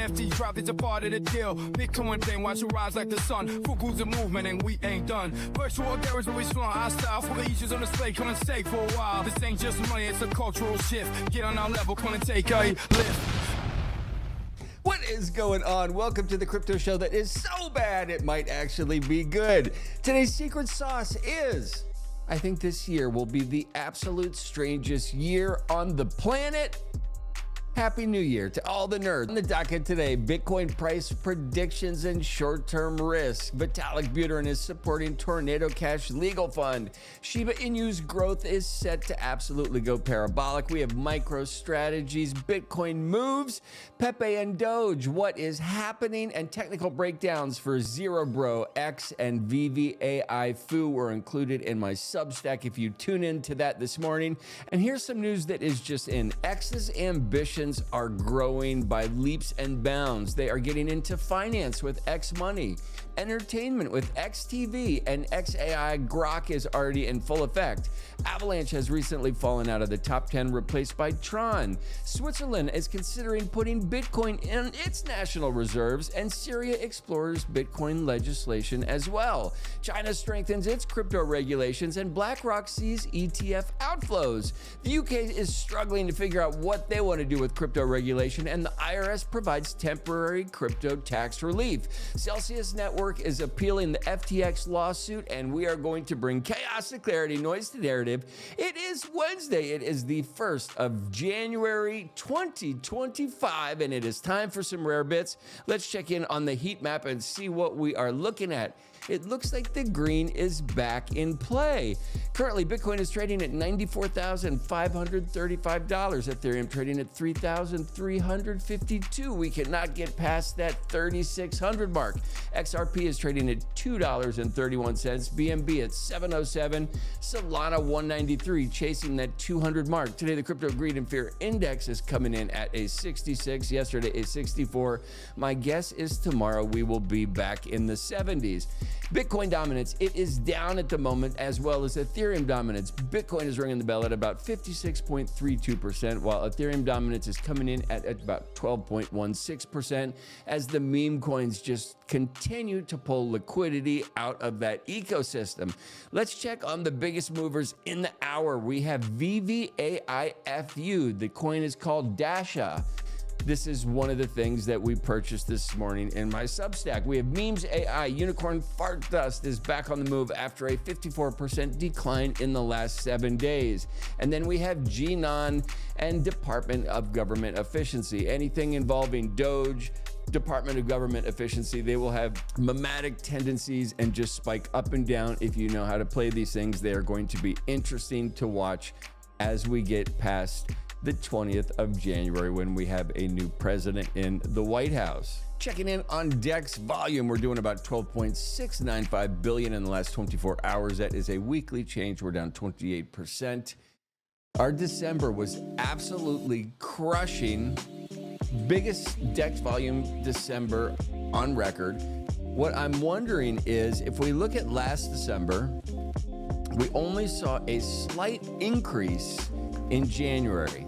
NFT drop, it's a part of the deal. Bitcoin thing, watch it rise like the sun. Fuku's a movement and we ain't done. Virtual garage where we flaunt our style. For the issues on display, come and stay for a while. This ain't just money, it's a cultural shift. Get on our level, come and take a lift. What is going on? Welcome to the crypto show that is so bad it might actually be good. Today's secret sauce is, I think this year will be the absolute strangest year on the planet. Happy New Year to all the nerds. On the docket today, Bitcoin price predictions and short-term risk. Vitalik Buterin is supporting Tornado Cash legal fund. Shiba Inu's growth is set to absolutely go parabolic. We have micro strategies, Bitcoin moves, PEPE and DOGE, what is happening, and technical breakdowns for ZEREBRO, X, and VVAIFU were included in my Substack if you tune in to that this morning. And here's some news that is just in. X's ambition are growing by leaps and bounds. They are getting into finance with X Money, entertainment with XTV, and XAI Grok is already in full effect. Avalanche has recently fallen out of the top 10, replaced by Tron. Switzerland is considering putting Bitcoin in its national reserves, and Syria explores Bitcoin legislation as well. China strengthens its crypto regulations, and BlackRock sees ETF outflows. The UK is struggling to figure out what they want to do with crypto regulation, and the IRS provides temporary crypto tax relief. Celsius Network is appealing the FTX lawsuit, and we are going to bring chaos to clarity, noise to narrative. It is Wednesday. It is the 1st of January 2025, and it is time for some rare bits. Let's check in on the heat map and see what we are looking at. It looks like the green is back in play. Currently, Bitcoin is trading at $94,535. Ethereum trading at $3,352. We cannot get past that 3,600 mark. XRP is trading at $2.31. BNB at 707. Solana 193, chasing that 200 mark. Today, the Crypto Greed and Fear Index is coming in at a 66. Yesterday, a 64. My guess is tomorrow we will be back in the 70s. Bitcoin dominance, it is down at the moment, as well as Ethereum dominance. Bitcoin is ringing the bell at about 56.32%, while Ethereum dominance is coming in at about 12.16%, as the meme coins just continue to pull liquidity out of that ecosystem. Let's check on the biggest movers in the hour. We have VVAIFU. The coin is called Dasha. This is one of the things that we purchased this morning in my Substack. We have Memes AI. Unicorn Fart Dust is back on the move after a 54% decline in the last 7 days. And then we have GNON and Department of Government Efficiency. Anything involving Doge, Department of Government Efficiency, they will have mimetic tendencies and just spike up and down. If you know how to play these things, they are going to be interesting to watch as we get past the 20th of January when we have a new president in the White House. Checking in on DEX volume, we're doing about 12.695 billion in the last 24 hours. That is a weekly change. We're down 28%. Our December was absolutely crushing. Biggest DEX volume December on record. What I'm wondering is, if we look at last December, we only saw a slight increase in January.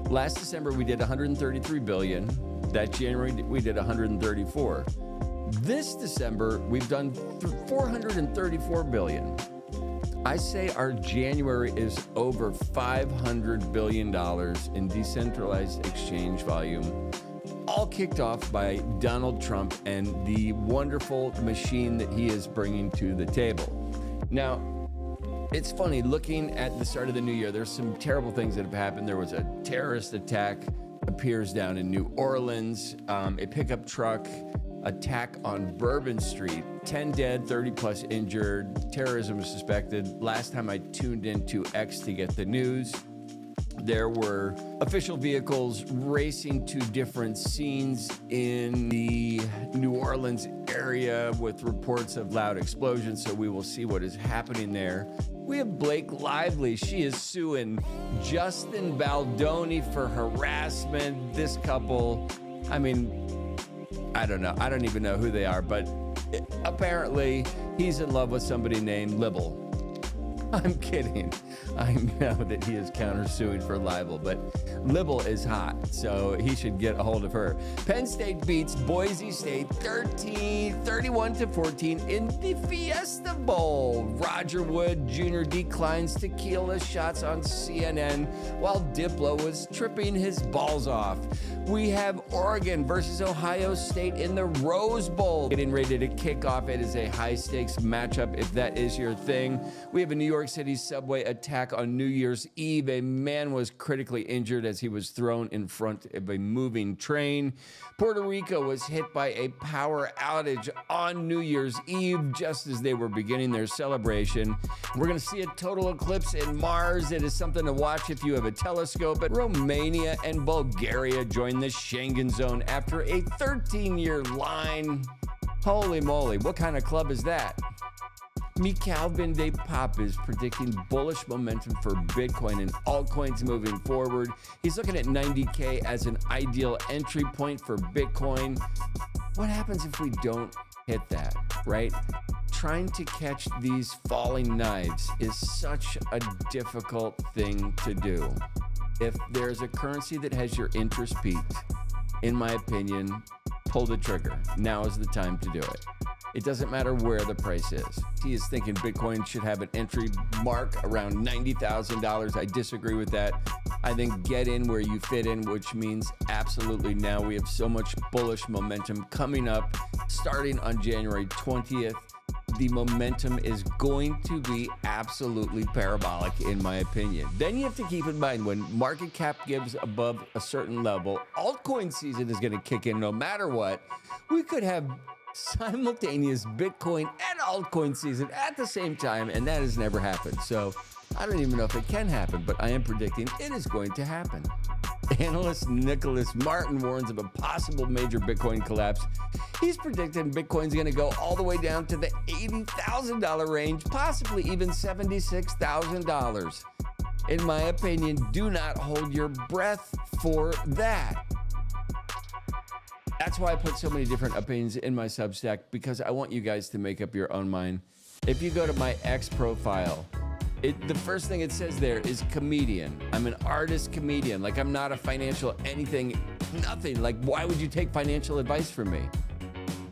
Last December, we did 133 billion. That January, we did 134. This December, we've done 434 billion. I say our January is over $500 billion in decentralized exchange volume, all kicked off by Donald Trump and the wonderful machine that he is bringing to the table. Now, it's funny, looking at the start of the new year, there's some terrible things that have happened. There was a terrorist attack, appears down in New Orleans, a pickup truck attack on Bourbon Street, 10 dead, 30 plus injured, terrorism is suspected. Last time I tuned into X to get the news, there were official vehicles racing to different scenes in the New Orleans area with reports of loud explosions, so we will see what is happening there. We have Blake Lively. She is suing Justin Baldoni for harassment. This couple, I mean, I don't know. I don't even know who they are, but apparently he's in love with somebody named Libel. I'm kidding. I know that he is countersuing for libel, but libel is hot, so he should get a hold of her. Penn State beats Boise State 31-14 in the Fiesta Bowl. Roger Wood Jr. declines tequila shots on CNN while Diplo was tripping his balls off. We have Oregon versus Ohio State in the Rose Bowl getting ready to kick off. It is a high-stakes matchup if that is your thing. We have a New York City subway attack on New Year's Eve. A man was critically injured as he was thrown in front of a moving train. Puerto Rico was hit by a power outage on New Year's Eve just as they were beginning their celebration. We're going to see a total eclipse in Mars. It is something to watch if you have a telescope. But Romania and Bulgaria join the Schengen zone after a 13-year line. Holy moly, what kind of club is that? Calvin de Pop is predicting bullish momentum for Bitcoin and altcoins moving forward. He's looking at 90K as an ideal entry point for Bitcoin. What happens if we don't hit that, right? Trying to catch these falling knives is such a difficult thing to do. If there's a currency that has your interest peaked, in my opinion, pull the trigger. Now is the time to do it. It doesn't matter where the price is. He is thinking Bitcoin should have an entry mark around $90,000. I disagree with that. I think get in where you fit in, which means absolutely now. We have so much bullish momentum coming up starting on January 20th. The momentum is going to be absolutely parabolic, in my opinion. Then you have to keep in mind when market cap gives above a certain level, altcoin season is going to kick in no matter what. We could have simultaneous Bitcoin and altcoin season at the same time, and that has never happened. So I don't even know if it can happen, but I am predicting it is going to happen. Analyst Nicholas Martin warns of a possible major Bitcoin collapse. He's predicting Bitcoin's going to go all the way down to the $80,000 range, possibly even $76,000. In my opinion, do not hold your breath for that. That's why I put so many different opinions in my Substack, because I want you guys to make up your own mind. If you go to my X profile, the first thing it says there is comedian. I'm an artist comedian. Like, I'm not a financial anything, nothing. Like, why would you take financial advice from me?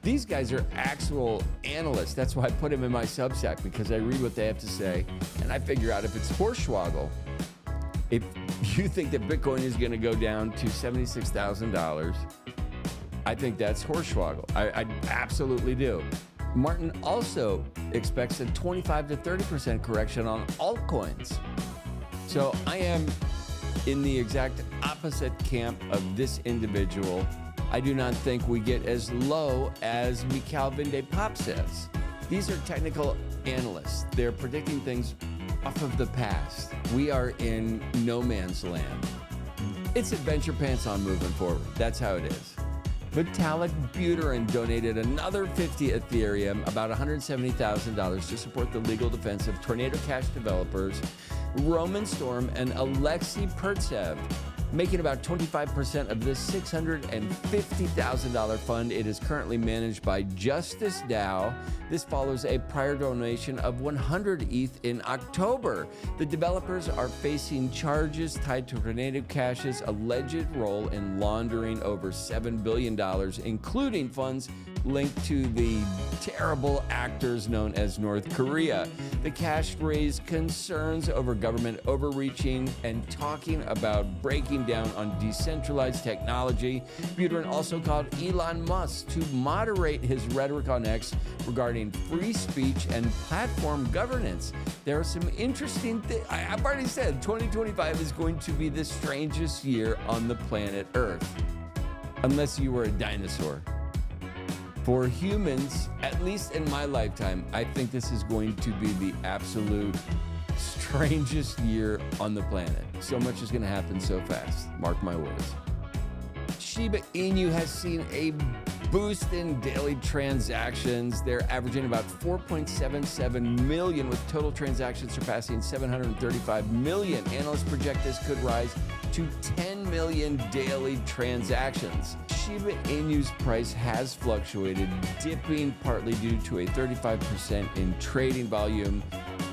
These guys are actual analysts. That's why I put them in my Substack, because I read what they have to say and I figure out if it's hornswoggle. If you think that Bitcoin is going to go down to $76,000, I think that's hornswoggle. I absolutely do. Martin also expects a 25 to 30% correction on altcoins. So I am in the exact opposite camp of this individual. I do not think we get as low as Calvin de Pop says. These are technical analysts. They're predicting things off of the past. We are in no man's land. It's adventure pants on moving forward. That's how it is. Vitalik Buterin donated another 50 Ethereum, about $170,000, to support the legal defense of Tornado Cash developers Roman Storm and Alexei Pertsev, making about 25% of this $650,000 fund. It is currently managed by Justice DAO. This follows a prior donation of 100 ETH in October. The developers are facing charges tied to Tornado Cash's alleged role in laundering over $7 billion, including funds linked to the terrible actors known as North Korea. The cash raised concerns over government overreaching and talking about breaking down on decentralized technology. Buterin also called Elon Musk to moderate his rhetoric on X regarding free speech and platform governance. There are some interesting things. I've already said 2025 is going to be the strangest year on the planet Earth, unless you were a dinosaur. For humans, at least in my lifetime, I think this is going to be the absolute strangest year on the planet. So much is going to happen so fast. Mark my words. Shiba Inu has seen a boost in daily transactions. They're averaging about 4.77 million, with total transactions surpassing 735 million. Analysts project this could rise to 10 million daily transactions. Shiba Inu's price has fluctuated, dipping partly due to a 35% in trading volume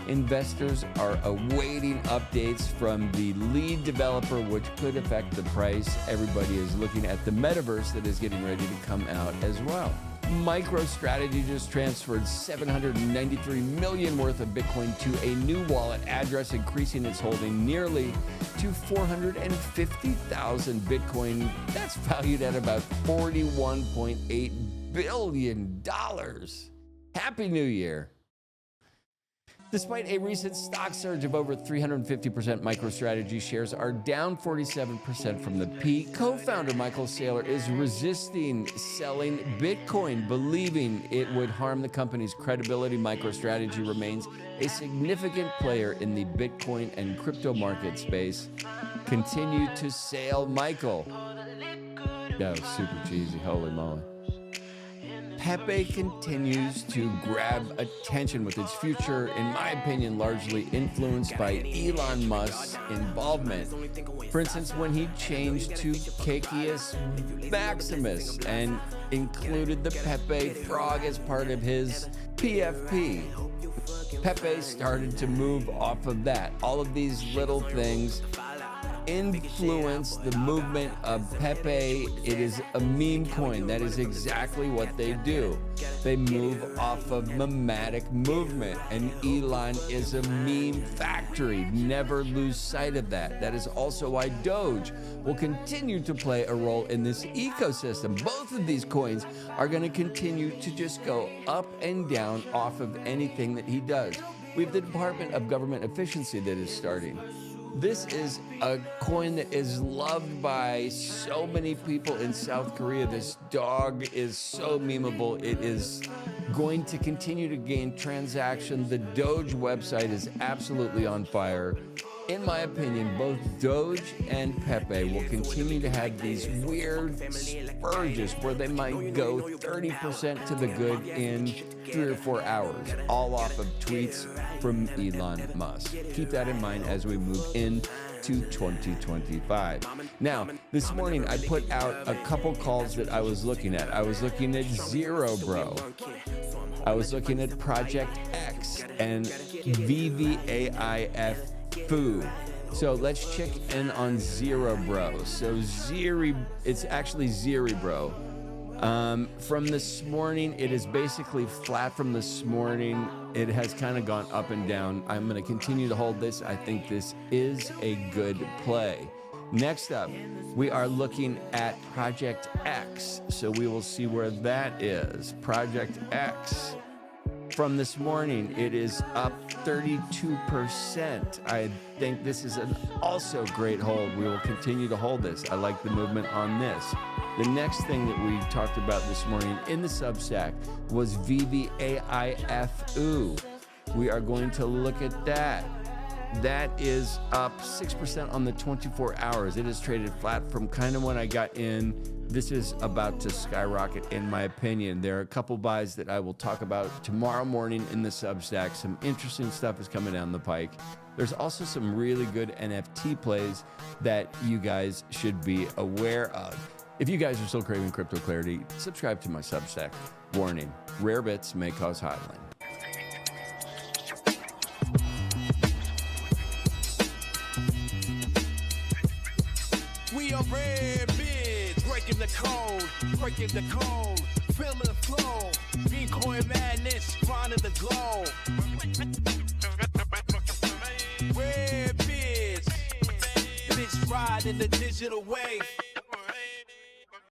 investors are awaiting updates from the lead developer, which could affect the price. Everybody is looking at the metaverse that is getting ready to come out as well. MicroStrategy just transferred $793 million worth of Bitcoin to a new wallet address, increasing its holding nearly to 450,000 Bitcoin. That's valued at about $41.8 billion. Happy New Year. Despite a recent stock surge of over 350%, MicroStrategy shares are down 47% from the peak. Co-founder Michael Saylor is resisting selling Bitcoin, believing it would harm the company's credibility. MicroStrategy remains a significant player in the Bitcoin and crypto market space. Continue to sail, Michael. That was super cheesy, holy moly. PEPE continues to grab attention with its future, in my opinion, largely influenced by Elon Musk's involvement. For instance, when he changed to Caecus Maximus and included the PEPE frog as part of his PFP. PEPE started to move off of that. All of these little things influence the movement of PEPE. It is a meme coin. That is exactly what they do. They move off of memetic movement, and Elon is a meme factory. Never lose sight of that. That is also why Doge will continue to play a role in this ecosystem. Both of these coins are going to continue to just go up and down off of anything that he does. We have the Department of Government Efficiency that is starting. This is a coin that is loved by so many people in South Korea. This dog is so memeable. It is going to continue to gain traction. The Doge website is absolutely on fire. In my opinion, both Doge and PEPE will continue to have these weird spurges where they might go 30% to the good in 3 or 4 hours, all off of tweets from Elon Musk. Keep that in mind as we move into 2025. Now, this morning I put out a couple calls that I was looking at. I was looking at ZEREBRO. I was looking at Project X and VVAIFU. So let's check in on ZEREBRO. So it's actually ZEREBRO. From this morning, it is basically flat from this morning. It has kind of gone up and down. I'm going to continue to hold this. I think this is a good play. Next up, we are looking at Project X. So we will see where that is. Project X. From this morning, it is up 32%. I think this is an also great hold. We will continue to hold this. I like the movement on this. The next thing that we talked about this morning in the Substack was VVAIFU. We are going to look at that. That is up 6% on the 24 hours. It is traded flat from kind of when I got in. This is about to skyrocket, in my opinion. There are a couple buys that I will talk about tomorrow morning in the Substack. Some interesting stuff is coming down the pike. There's also some really good NFT plays that you guys should be aware of. If you guys are still craving crypto clarity, subscribe to my Substack. Warning, rare bits may cause hodling. We are rare bids, breaking the code, feeling the flow, Bitcoin madness, grinding the glow. Rare bids, bitch ride in the digital wave.